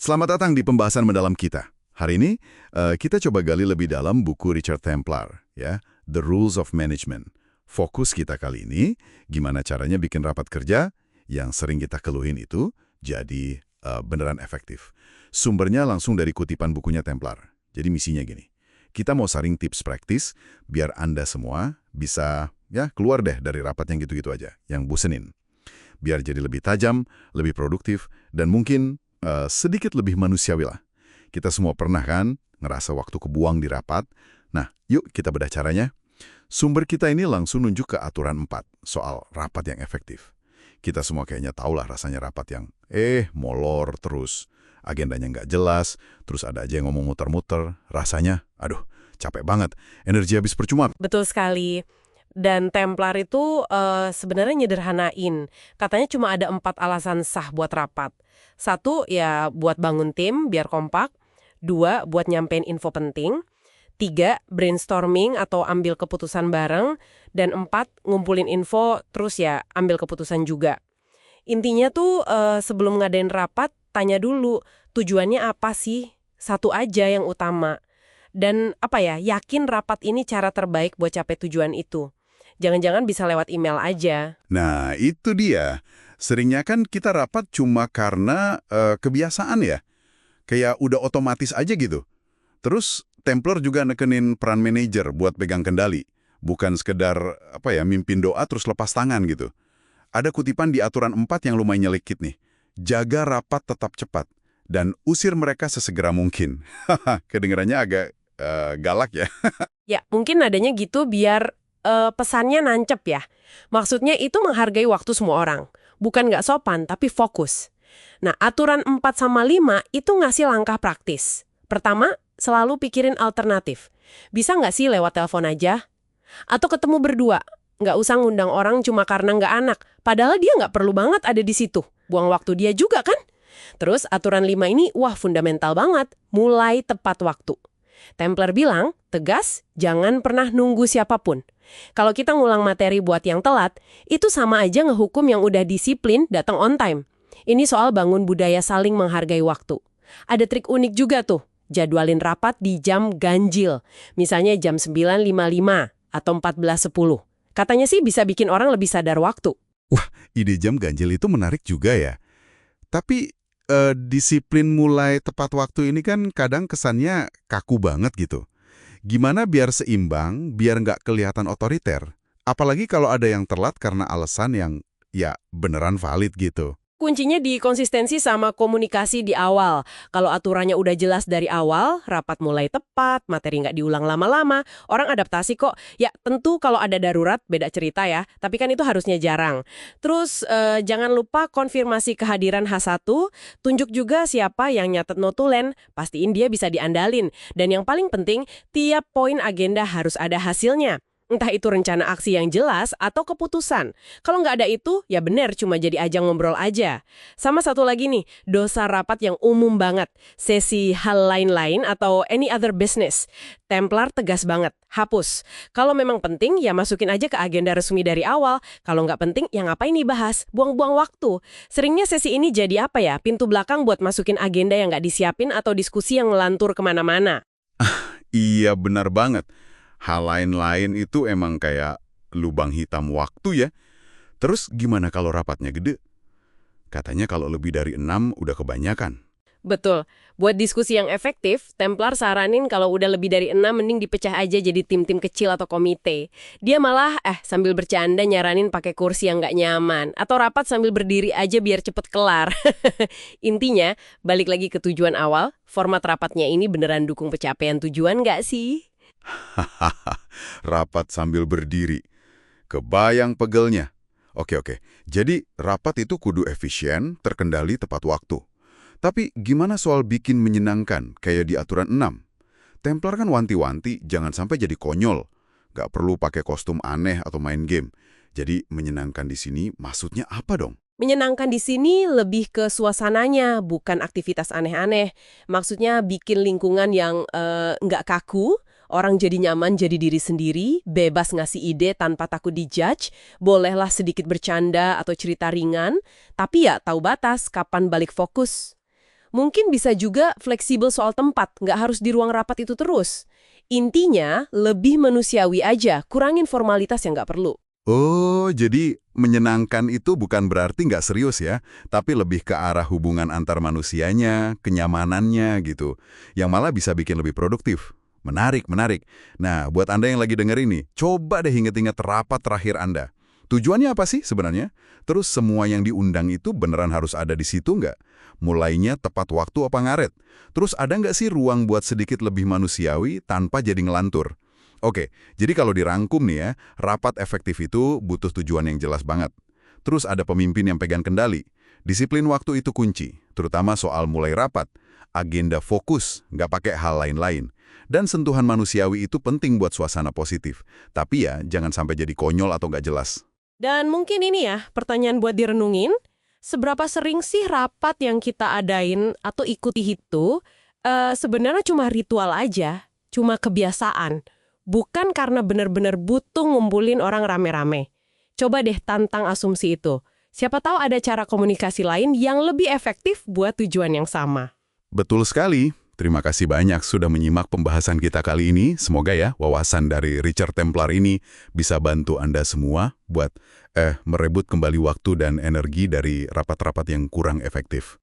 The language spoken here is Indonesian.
Selamat datang di pembahasan mendalam kita. Hari ini kita coba gali lebih dalam buku Richard Templar, ya, The Rules of Management. Fokus kita kali ini, gimana caranya bikin rapat kerja yang sering kita keluhin itu jadi beneran efektif. Sumbernya langsung dari kutipan bukunya Templar. Jadi misinya gini, kita mau saring tips praktis biar Anda semua bisa ya keluar deh dari rapat yang gitu-gitu aja, yang bosenin. Biar jadi lebih tajam, lebih produktif, dan mungkin sedikit lebih manusiawi lah. Kita semua pernah kan ngerasa waktu kebuang di rapat? Nah, yuk kita bedah caranya. Sumber kita ini langsung nunjuk ke aturan 4 soal rapat yang efektif. Kita semua kayaknya tahu lah rasanya rapat yang molor terus, agendanya nggak jelas, terus ada aja yang ngomong muter-muter, rasanya, aduh, capek banget, energi habis percuma. Betul sekali. Dan Templar itu sebenarnya nyederhanain. Katanya cuma ada 4 alasan sah buat rapat. 1, ya buat bangun tim biar kompak. 2, buat nyampein info penting. 3, brainstorming atau ambil keputusan bareng. Dan 4, ngumpulin info terus ya ambil keputusan juga. Intinya tuh sebelum ngadain rapat, tanya dulu tujuannya apa sih? Satu aja yang utama. Dan yakin rapat ini cara terbaik buat capai tujuan itu. Jangan-jangan bisa lewat email aja. Nah, itu dia. Seringnya kan kita rapat cuma karena kebiasaan ya. Kayak udah otomatis aja gitu. Terus Templar juga nekenin peran manajer buat pegang kendali. Bukan sekedar mimpin doa terus lepas tangan gitu. Ada kutipan di aturan 4 yang lumayan nyelekit nih. Jaga rapat tetap cepat. Dan usir mereka sesegera mungkin. Kedengarannya agak galak ya. Ya, mungkin nadanya gitu biar pesannya nancep ya. Maksudnya itu menghargai waktu semua orang. Bukan nggak sopan, tapi fokus. Nah, aturan 4 sama 5 itu ngasih langkah praktis. Pertama, selalu pikirin alternatif. Bisa nggak sih lewat telepon aja? Atau ketemu berdua? Nggak usah ngundang orang cuma karena nggak anak. Padahal dia nggak perlu banget ada di situ. Buang waktu dia juga kan? Terus aturan 5 ini, fundamental banget. Mulai tepat waktu. Templar bilang, tegas, jangan pernah nunggu siapapun. Kalau kita ngulang materi buat yang telat, itu sama aja ngehukum yang udah disiplin datang on time. Ini soal bangun budaya saling menghargai waktu. Ada trik unik juga tuh, jadwalin rapat di jam ganjil. Misalnya jam 9.55 atau 14.10. Katanya sih bisa bikin orang lebih sadar waktu. Wah, ide jam ganjil itu menarik juga ya. Tapi disiplin mulai tepat waktu ini kan kadang kesannya kaku banget gitu. Gimana biar seimbang, biar nggak kelihatan otoriter? Apalagi kalau ada yang telat karena alasan yang ya beneran valid gitu. Kuncinya di konsistensi sama komunikasi di awal. Kalau aturannya udah jelas dari awal, rapat mulai tepat, materi nggak diulang lama-lama, orang adaptasi kok. Ya tentu kalau ada darurat, beda cerita ya, tapi kan itu harusnya jarang. Terus jangan lupa konfirmasi kehadiran H1, tunjuk juga siapa yang nyatet notulen, pastiin dia bisa diandalin. Dan yang paling penting, tiap poin agenda harus ada hasilnya. Entah itu rencana aksi yang jelas atau keputusan. Kalau nggak ada itu, ya bener cuma jadi ajang ngobrol aja. Sama satu lagi nih, dosa rapat yang umum banget. Sesi hal lain-lain atau any other business. Templar tegas banget, hapus. Kalau memang penting, ya masukin aja ke agenda resmi dari awal. Kalau nggak penting, ya ngapain dibahas? Buang-buang waktu. Seringnya sesi ini jadi pintu belakang buat masukin agenda yang nggak disiapin atau diskusi yang ngelantur kemana-mana. Iya, benar banget. Hal lain-lain itu emang kayak lubang hitam waktu ya. Terus gimana kalau rapatnya gede? Katanya kalau lebih dari 6 udah kebanyakan. Betul. Buat diskusi yang efektif, Templar saranin kalau udah lebih dari 6 mending dipecah aja jadi tim-tim kecil atau komite. Dia malah sambil bercanda nyaranin pakai kursi yang nggak nyaman. Atau rapat sambil berdiri aja biar cepet kelar. Intinya, balik lagi ke tujuan awal, format rapatnya ini beneran dukung pencapaian tujuan nggak sih? Hahaha, rapat sambil berdiri. Kebayang pegelnya. Oke. Jadi rapat itu kudu efisien, terkendali tepat waktu. Tapi gimana soal bikin menyenangkan, kayak di aturan 6? Templar kan wanti-wanti, jangan sampai jadi konyol. Gak perlu pakai kostum aneh atau main game. Jadi menyenangkan di sini maksudnya apa dong? Menyenangkan di sini lebih ke suasananya, bukan aktivitas aneh-aneh. Maksudnya bikin lingkungan yang nggak kaku, orang jadi nyaman jadi diri sendiri, bebas ngasih ide tanpa takut dijudge, bolehlah sedikit bercanda atau cerita ringan, tapi ya tahu batas kapan balik fokus. Mungkin bisa juga fleksibel soal tempat, nggak harus di ruang rapat itu terus. Intinya, lebih manusiawi aja, kurangin formalitas yang nggak perlu. Oh, jadi menyenangkan itu bukan berarti nggak serius ya, tapi lebih ke arah hubungan antar manusianya, kenyamanannya gitu, yang malah bisa bikin lebih produktif. Menarik, menarik. Nah, buat Anda yang lagi denger ini, coba deh inget-inget rapat terakhir Anda. Tujuannya apa sih sebenarnya? Terus semua yang diundang itu beneran harus ada di situ nggak? Mulainya tepat waktu apa ngaret? Terus ada nggak sih ruang buat sedikit lebih manusiawi tanpa jadi ngelantur? Oke, jadi kalau dirangkum nih ya, rapat efektif itu butuh tujuan yang jelas banget. Terus ada pemimpin yang pegang kendali. Disiplin waktu itu kunci, terutama soal mulai rapat. Agenda fokus, nggak pakai hal lain-lain. Dan sentuhan manusiawi itu penting buat suasana positif. Tapi ya, jangan sampai jadi konyol atau nggak jelas. Dan mungkin ini ya, pertanyaan buat direnungin, seberapa sering sih rapat yang kita adain atau ikuti itu sebenarnya cuma ritual aja, cuma kebiasaan. Bukan karena benar-benar butuh ngumpulin orang rame-rame. Coba deh tantang asumsi itu. Siapa tahu ada cara komunikasi lain yang lebih efektif buat tujuan yang sama. Betul sekali. Terima kasih banyak sudah menyimak pembahasan kita kali ini. Semoga ya wawasan dari Richard Templar ini bisa bantu Anda semua buat merebut kembali waktu dan energi dari rapat-rapat yang kurang efektif.